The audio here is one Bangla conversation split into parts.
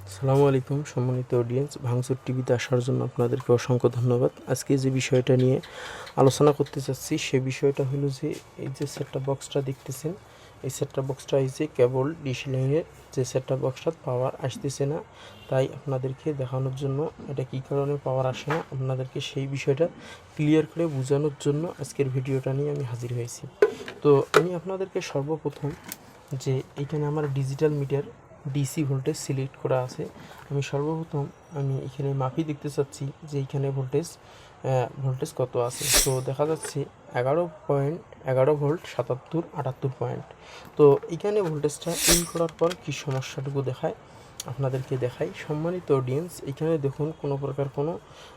আসসালামু আলাইকুম সম্মানিত অডিয়েন্স, ভাঙচুর টিভিতে আসার জন্য আপনাদেরকে অসংখ্য ধন্যবাদ। আজকে যে বিষয়টা নিয়ে আলোচনা করতে চাচ্ছি সে বিষয়টা হলো যে এই যে সেটআপ বক্সটা দেখতেছেন, এই সেটআপ বক্সটা এই যে কেবল ডিশ লাইনের যে সেটআপ বক্সটা পাওয়ার আসতেছে না, তাই আপনাদেরকে দেখানোর জন্য এটা কী কারণে পাওয়ার আসে না আপনাদেরকে সেই বিষয়টা ক্লিয়ার করে বোঝানোর জন্য আজকের ভিডিওটা নিয়ে আমি হাজির হয়েছি। তো আমি আপনাদেরকে সর্বপ্রথম যে এইখানে আমার digital meter DC voltage select করা আছে, আমি সর্বপ্রথম এখানে মাপি দেখতে চাচ্ছি যে এইখানে ভোল্টেজ কত আছে। তো দেখা যাচ্ছে 11.11 ভোল্ট 77-78 পয়েন্ট। তো এইখানে ভোল্টেজটা ইন করার পর কী সমস্যাটুকু দেখায় আপনাদেরকে দেখাই। সম্মানিত অডিয়েন্স, এখানে দেখুন কোনো প্রকার কোনো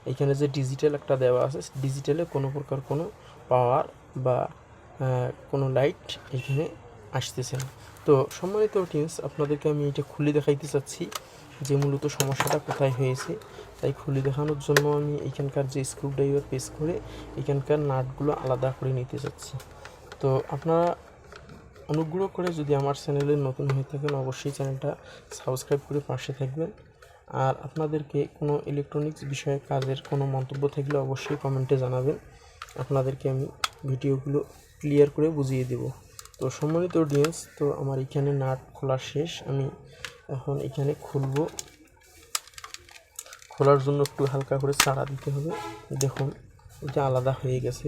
এইখানে যে ডিজিটাল একটা দেওয়া আছে, ডিজিটালে কোনো প্রকার কোনো পাওয়ার বা কোনো লাইট এখানে আসতেছে না। তো সম্মানিত অডিয়েন্স, আপনাদেরকে আমি এটা খুলে দেখাইতে চাচ্ছি যে মূলত সমস্যাটা কোথায় হয়েছে। তাই খুলে দেখানোর জন্য আমি এখানকার যে স্ক্রুড্রাইভার পেস্ট করে এখানকার নাটগুলো আলাদা করে নিতে চাচ্ছি। তো আপনারা অনুগ্রহ করে যদি আমার চ্যানেলে নতুন হয়ে থাকেন অবশ্যই চ্যানেলটা সাবস্ক্রাইব করে পাশে থাকবেন। আর আপনাদেরকে কোনো ইলেকট্রনিক্স বিষয়ে কাজের কোনো মন্তব্য থাকলে অবশ্যই কমেন্টে জানাবেন, আপনাদেরকে আমি ভিডিওগুলো ক্লিয়ার করে বুঝিয়ে দেব। তো সম্মানিত অডিয়েন্স, তো আমার এখানে নাট খোলা শেষ, আমি এখন এখানে খুলবো। খোলার জন্য একটু হালকা করে চাড়া দিতে হবে। দেখুন এটা আলাদা হয়ে গেছে।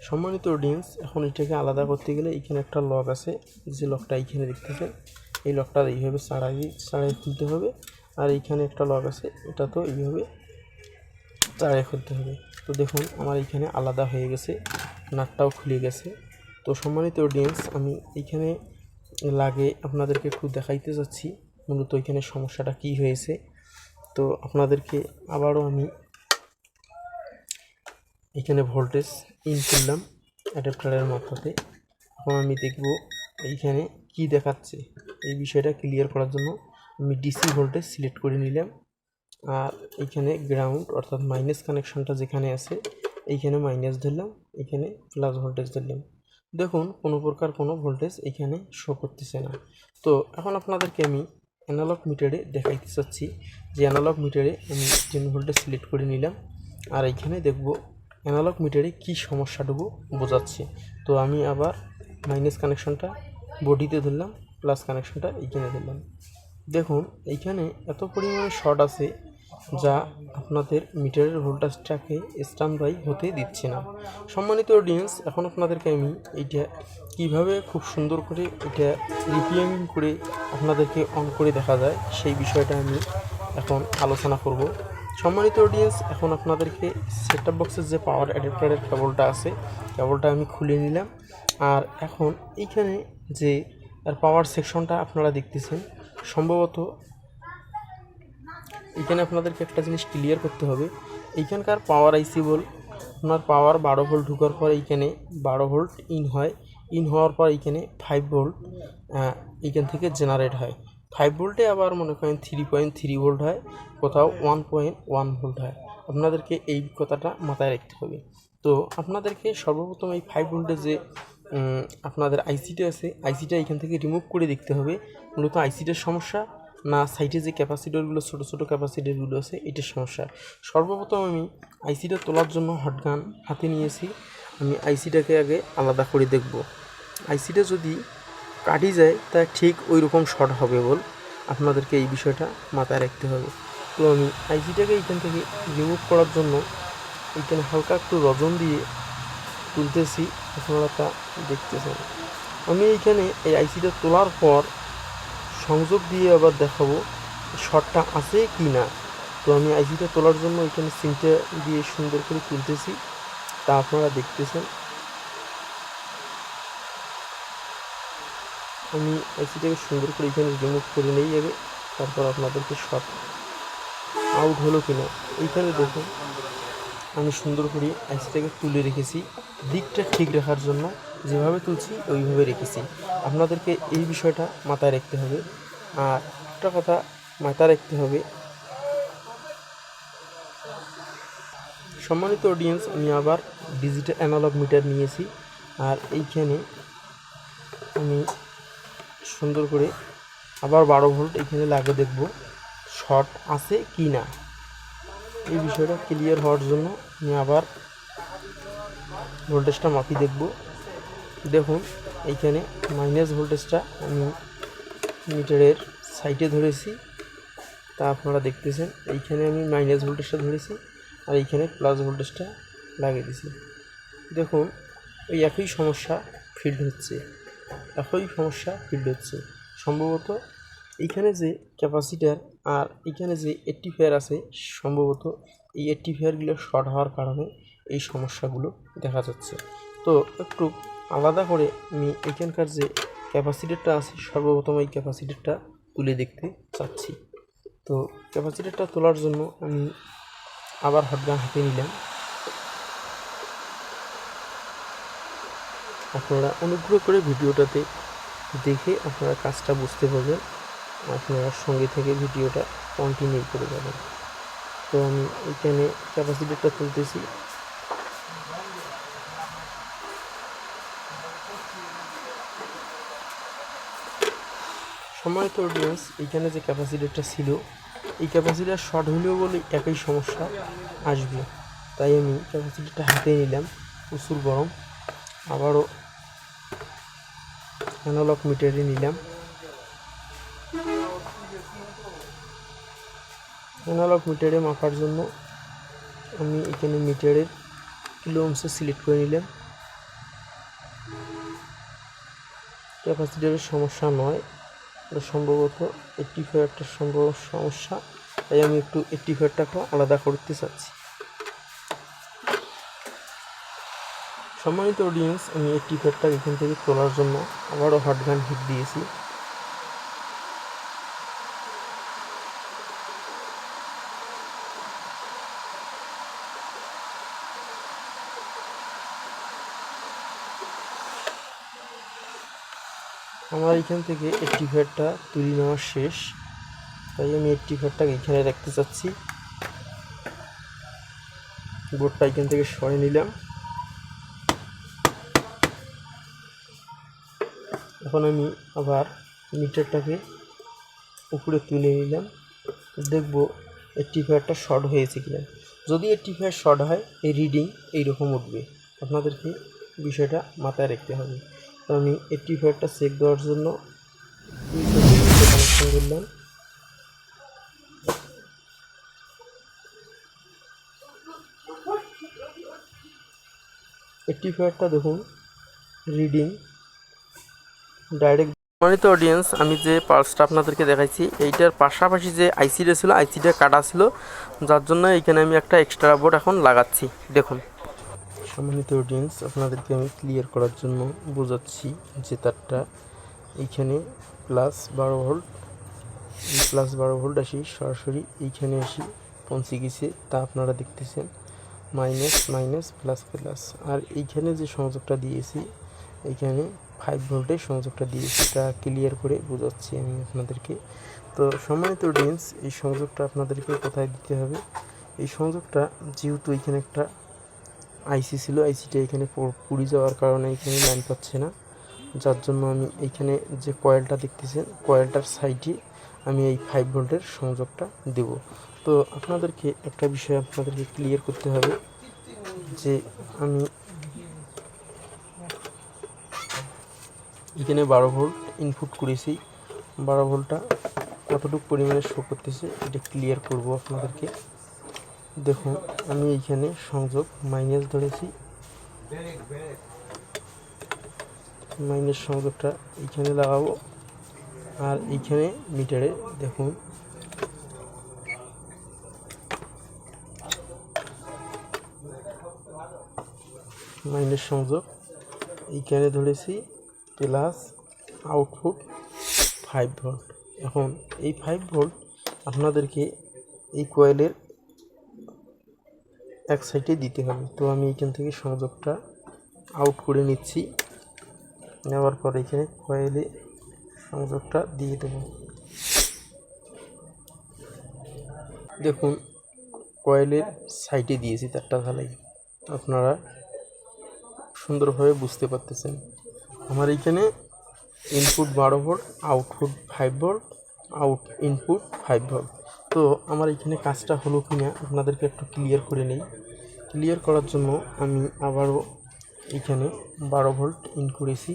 সম্মানিত অডিয়েন্স, এখন এটাকে আলাদা করতে গেলে এখানে একটা লক আছে, যে লকটা এইখানে দেখতেছেন, এই লকটা এইভাবে চাড়াই খুলতে হবে। আর এইখানে একটা লক আছে, এটা তো এইভাবে চাড়াই খুলতে হবে। তো দেখুন আমার এইখানে আলাদা হয়ে গেছে, নাটটাও খুলে গেছে। তো সম্মানিত অডিয়েন্স, আমি এইখানে লাগে আপনাদেরকে একটু দেখাইতে যাচ্ছি মূলত এখানে সমস্যাটা কি হয়েছে। তো আপনাদেরকে আবারও আমি এখানে ভোল্টেজ ইন করলাম অ্যাডাপ্টারের মাথাতে। এখন আমি দেখব এইখানে কি দেখাচ্ছে। এই বিষয়টা ক্লিয়ার করার জন্য আমি ডিসি ভোল্টেজ সিলেক্ট করে নিলাম। আর এইখানে গ্রাউন্ড অর্থাৎ মাইনাস কানেকশনটা যেখানে আছে এইখানে মাইনাস ধরলাম, এখানে প্লাস ভোল্টেজ ধরলাম। দেখুন কোনো প্রকার কোনো ভোল্টেজ এখানে শো করতেছে না। তো এখন আপনাদেরকে আমি অ্যানালগ মিটারে দেখাইতে চাচ্ছি যে অ্যানালগ মিটারে আমি 10 ভোল্টেজ সিলেক্ট করে নিলাম। আর এইখানে দেখব অ্যানালগ মিটারে কি সমস্যাটুকু বোঝাচ্ছে। তো আমি আবার মাইনাস কানেকশনটা বডিতে ধরলাম, প্লাস কানেকশনটা এইখানে ধরলাম। দেখুন এইখানে এত পরিমাণে শর্ট আছে যা আপনাদের মিটারের ভোল্টেজটাকে স্ট্যান্ড বাই হতে দিচ্ছে না। সম্মানিত অডিয়েন্স, এখন আপনাদেরকে আমি এইটা কিভাবে খুব সুন্দর করে এটা রিপেয়ারিং করে আপনাদেরকে অন করে দেখা যায় সেই বিষয়টা আমি এখন আলোচনা করব। সম্মানিত অডিয়েন্স, এখন আপনাদেরকে সেটআপ বক্সের যে পাওয়ার অ্যাডাপ্টারের কেবলটা আছে, কেবলটা আমি খুলে নিলাম। আর এখন এইখানে যে আর পাওয়ার সেকশনটা আপনারা দেখতেছেন, সম্ভবত এখানে আপনাদেরকে একটা জিনিস ক্লিয়ার করতে হবে। এইখানকার পাওয়ার আইসি বল আপনার পাওয়ার 12 ভোল্ট ঢোকার পর এইখানে 12 ভোল্ট ইন হয়, ইন হওয়ার পর এইখানে 5 ভোল্ট এইখান থেকে জেনারেট হয়। 5 ভোল্টে আবার মনে করেন 3.3 ভোল্ট হয়, কোথাও 1.1 ভোল্ট হয়। আপনাদেরকে এই কথাটা মাথায় রাখতে হবে। তো আপনাদেরকে সর্বপ্রথম এই 5 ভোল্টের যে আপনাদের আইসিটা আছে, আইসিটা এখান থেকে রিমুভ করে দেখতে হবে মূলত আইসিটার সমস্যা না সাইডে যে ক্যাপাসিটরগুলো ছোটো ছোটো ক্যাপাসিটরগুলো আছে এটার সমস্যা। সর্বপ্রথম আমি আইসিটা তোলার জন্য হটগান হাতে নিয়েছি। আমি আইসিটাকে আগে আলাদা করে দেখব। আইসিটা যদি কাটি যায় তা ঠিক ওই রকম শর্ট হবে বল আপনাদেরকে এই বিষয়টা মাথায় রাখতে হবে। তো আমি আইসিটাকে এইখান থেকে রিমুভ করার জন্য এইখানে হালকা একটু রজন দিয়ে তুলতেছি, আপনারা তা দেখতেছেন। আমি এইখানে এই আইসিটা তোলার পর সংযোগ দিয়ে আবার দেখাবো শর্টটা আছে কি না। তো আমি আইসিটা তোলার জন্য এখানে সিমটা দিয়ে সুন্দর করে তুলতেছি, তা আপনারা দেখতেছেন। আমি আইসিটাকে সুন্দর করে এখানে রিমুভ করে নেই আগে, তারপর আপনাদেরকে শর্ট আউট হলো কিনা এইখানে দেখুন। আমি সুন্দর করে আইসিটাকে তুলে রেখেছি, দিকটা ঠিক রাখার জন্য যেভাবে তুলছি ওইভাবে রেখেছি। আপনাদেরকে এই বিষয়টা মাথায় রাখতে হবে। আর একটা কথা মাথায় রাখতে হবে, সম্মানিত অডিয়েন্স, আমি আবার ডিজিটাল অ্যানালগ মিটার নিয়েছি। আর এইখানে আমি সুন্দর করে আবার 12 ভোল্ট এইখানে লাগিয়ে দেখব শর্ট আছে কি না, এই বিষয়টা ক্লিয়ার হওয়ার জন্য আমি আবার ভোল্টেজটা মাপি দেখব। দেখুন এইখানে মাইনাস ভোল্টেজটা আমি মিটারের সাইডে ধরেছি, তা আপনারা দেখতেছেন এইখানে আমি মাইনাস ভোল্টেজটা ধরেছি আর এইখানে প্লাস ভোল্টেজটা লাগিয়ে দিয়েছি। দেখুন ওই একই সমস্যা ফিল্ড হচ্ছে, সম্ভবত এইখানে যে ক্যাপাসিটার আর এইখানে যে রেকটিফায়ার আছে, সম্ভবত এই রেকটিফায়ারগুলো শর্ট হওয়ার কারণে এই সমস্যাগুলো দেখা যাচ্ছে। তো একটু আলাদা করে আমি এইখানকার যে ক্যাপাসিটারটা আছে, সর্বপ্রথম এই ক্যাপাসিটারটা তুলে দেখতে চাচ্ছি। তো ক্যাপাসিটারটা তোলার জন্য আমি আবার হটগান হাতে নিলাম। আপনারা অনুগ্রহ করে ভিডিওটাতে দেখে আপনারা কাজটা বুঝতে পারবেন, আপনারা সঙ্গে থেকে ভিডিওটা কন্টিনিউ করে যাবেন। তো আমি এখানে ক্যাপাসিটারটা তুলতেছি। সম্মানিত অডিয়েন্স, এইখানে যে ক্যাপাসিটারটা ছিল, এই ক্যাপাসিটার শর্ট হলেও বলে একই সমস্যা আসবে, তাই আমি ক্যাপাসিটারটা হাতে নিলাম। প্রচুর গরম, আবারও অ্যানালগ মিটারে নিলাম। অ্যানালগ মিটারে মাপার জন্য আমি এখানে মিটারের কিলো ওহমসে সিলেক্ট করে নিলাম। ক্যাপাসিটারের সমস্যা নয়, এটা সম্ভবত রেকটিফায়ারটার সমস্যা, তাই আমি একটু রেকটিফায়ারটাকে আলাদা করতে চাচ্ছি। সম্মানিত অডিয়েন্স, আমি রেকটিফায়ারটা এখান থেকে তোলার জন্য আবারও হটগান হিট দিয়েছি। আমার এখান থেকে রেকটিফায়ারটা তুলে নেওয়া শেষ, তাই আমি রেকটিফায়ারটাকে এখানে রাখতে চাচ্ছি। বোর্ডটা এখান থেকে সরিয়ে নিলাম। এখন আমি আবার মিটারটাকে উপরে তুলে নিলাম, দেখব রেকটিফায়ারটা শর্ট হয়েছে কিনা। যদি রেকটিফায়ার শর্ট হয়, এই রিডিং এইরকম উঠবে, আপনাদেরকে বিষয়টা মাথায় রাখতে হবে। তো আমি রেকটিফায়ারটা চেক দেওয়ার জন্য কানেকশন করলাম। রেকটিফায়ারটা দেখুন রিডিং ডাইরেক্ট। সম্মানিত অডিয়েন্স, আমি যে পালসটা আপনাদেরকে দেখাইছি, এইটার পাশাপাশি যে আইসিটা ছিল, আইসিটা কাটা ছিল, যার জন্য এইখানে আমি একটা এক্সট্রা বোর্ড এখন লাগাচ্ছি। দেখুন সম্মানিত অডিয়েন্স, আপনাদেরকে আমি ক্লিয়ার করার জন্য বোঝাচ্ছি যে তারটা এইখানে প্লাস 12 ভোল্ট, এই প্লাস 12 ভোল্ট আসি সরাসরি এইখানে আসি পৌঁছে গেছে, তা আপনারা দেখতেছেন। মাইনাস মাইনাস প্লাস প্লাস, আর এইখানে যে সংযোগটা দিয়েছি, এইখানে 5 ভোল্টের সংযোগটা দিয়েছি, তা ক্লিয়ার করে বোঝাচ্ছি আমি আপনাদেরকে। তো সম্মানিত অডিয়েন্স, এই সংযোগটা আপনাদেরকে কোথায় দিতে হবে, এই সংযোগটা যেহেতু এইখানে একটা আইসি ছিল, আইসিটা এখানে পুড়ে যাওয়ার কারণে এখানে লাইন পাচ্ছে না, যার জন্য আমি এইখানে যে কয়েলটা দেখতেছেন, কয়েলটার সাইডে আমি এই 5 ভোল্টের সংযোগটা দেব। তো আপনাদেরকে একটা বিষয় আপনাদেরকে ক্লিয়ার করতে হবে যে আমি এখানে 12 ভোল্ট ইনপুট করেছি, 12 ভোল্টটা কতটুকু পরিমাণে শো করতেছে এটা ক্লিয়ার করব আপনাদেরকে। দেখুন আমি এইখানে সংযোগ মাইনাস ধরেছি, মাইনাস সংযোগটা এইখানে লাগাবো, আর এইখানে মিটারে দেখুন মাইনাস সংযোগ এইখানে ধরেছি, প্লাস আউটপুট 5 ভোল্ট। এখন এই 5 ভোল্ট আপনাদেরকে এই কয়েলের এক সাইডে দিতে হবে। তো আমি এখান থেকে সংযোগটা আউট করে নিচ্ছি, নেওয়ার পর এখানে কয়েলে সংযোগটা দিয়ে দেব। দেখুন কয়েলের সাইডে দিয়েছি তারটা ঢালাই, আপনারা সুন্দরভাবে বুঝতে পারতেছেন। আমার এইখানে input 12 volt, output 5 volt, input 5 volt. তো আমার এখানে কাজটা হলো কিনা আপনাদেরকে একটু ক্লিয়ার করে নেই। ক্লিয়ার করার জন্য আমি আবারও এখানে 12 ভোল্ট ইন করেছি,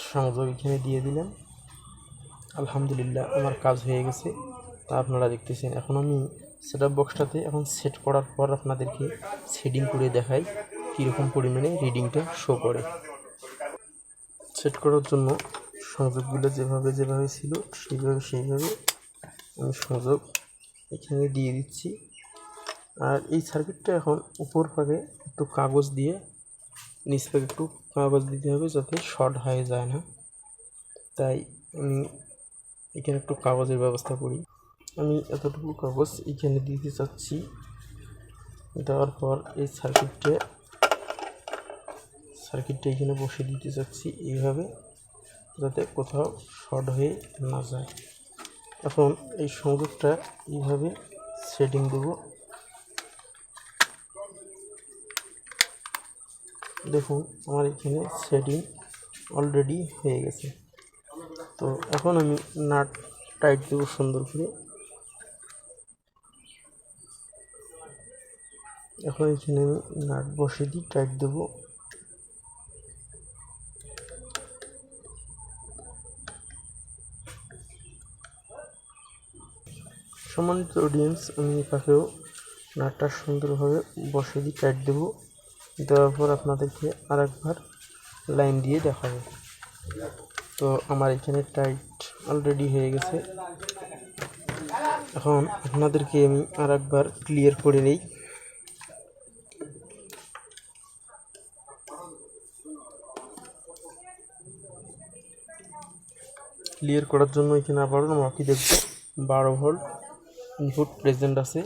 সংযোগ এখানে দিয়ে দিলাম। আলহামদুলিল্লাহ আমার কাজ হয়ে গেছে, তা আপনারা দেখতেছেন। এখন আমি সেটআপ বক্সটাতে এখন সেট করার পর আপনাদেরকে সেটিং করে দেখাই কীরকম পরিমাণে রিডিংটা শো করে। সেট করার জন্য সংযোগগুলো যেভাবে ছিল সেইভাবে আমি সংযোগ এখানে দিয়ে দিচ্ছি। আর এই সার্কিটটা এখন উপর ভাগে একটু কাগজ দিয়ে, নিচ ভাগে একটু কাগজ দিতে হবে যাতে শর্ট হয়ে যায় না, তাই আমি এখানে একটু কাগজের ব্যবস্থা করি। আমি এতটুকু কাগজ এখানে দিতে চাচ্ছি। দেওয়ার পর এই সার্কিটটা এখানে বসে দিতে চাচ্ছি এইভাবে, যাতে কোথাও শর্ট হয়ে না যায়। এখন এই সংযোগটা এইভাবে সেটিং দেব। দেখুন আমার এখানে সেটিং অলরেডি হয়ে গেছে। তো এখন আমি নাট টাইট দেবো সুন্দর করে। এখন এখানে আমি নাট বসে দিই, টাইট দেবো। সম্মানিত অডিয়েন্স, আমি পাশেও নাটটা সুন্দরভাবে বসে দিই, টাইট দেবো। দেওয়ার পর আপনাদেরকে আরেকবার লাইন দিয়ে দেখাবো। তো আমার এখানে টাইট অলরেডি হয়ে গেছে। এখন আপনাদেরকে আমি আরেকবার ক্লিয়ার করে নেই। ক্লিয়ার করার জন্য এখানে আবারও মাপি দেখব 12 ভোল্ট ইনপুট প্রেজেন্ট আছে।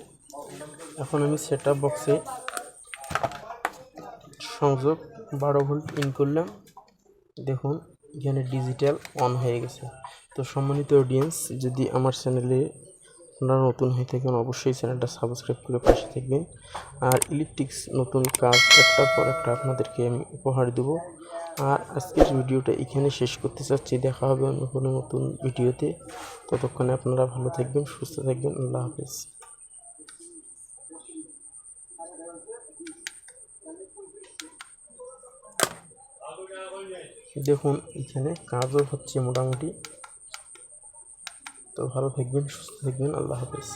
এখন আমি সেটআপ বক্সে সংযোগ 12 ভোল্ট ইন করলাম। দেখুন এখানে ডিজিটাল অন হয়ে গেছে। তো সম্মানিত অডিয়েন্স, যদি আমার চ্যানেলে আপনারা নতুন হয়ে থাকেন অবশ্যই চ্যানেলটা সাবস্ক্রাইব করে পাশে থাকবেন। আর ইলেকট্রিক্স নতুন কাজ একটার পর একটা আপনাদেরকে আমি উপহার দেবো। আর আজকের ভিডিওটা এখানে শেষ করতে চাচ্ছি। দেখা হবে অন্য কোনো নতুন ভিডিওতে। ততক্ষণে আপনারা ভালো থাকবেন, সুস্থ থাকবেন। আল্লাহ হাফেজ। দেখুন এখানে কাজও হচ্ছে মোটামুটি। তো ভালো থাকবেন, সুস্থ থাকবেন। আল্লাহ হাফেজ।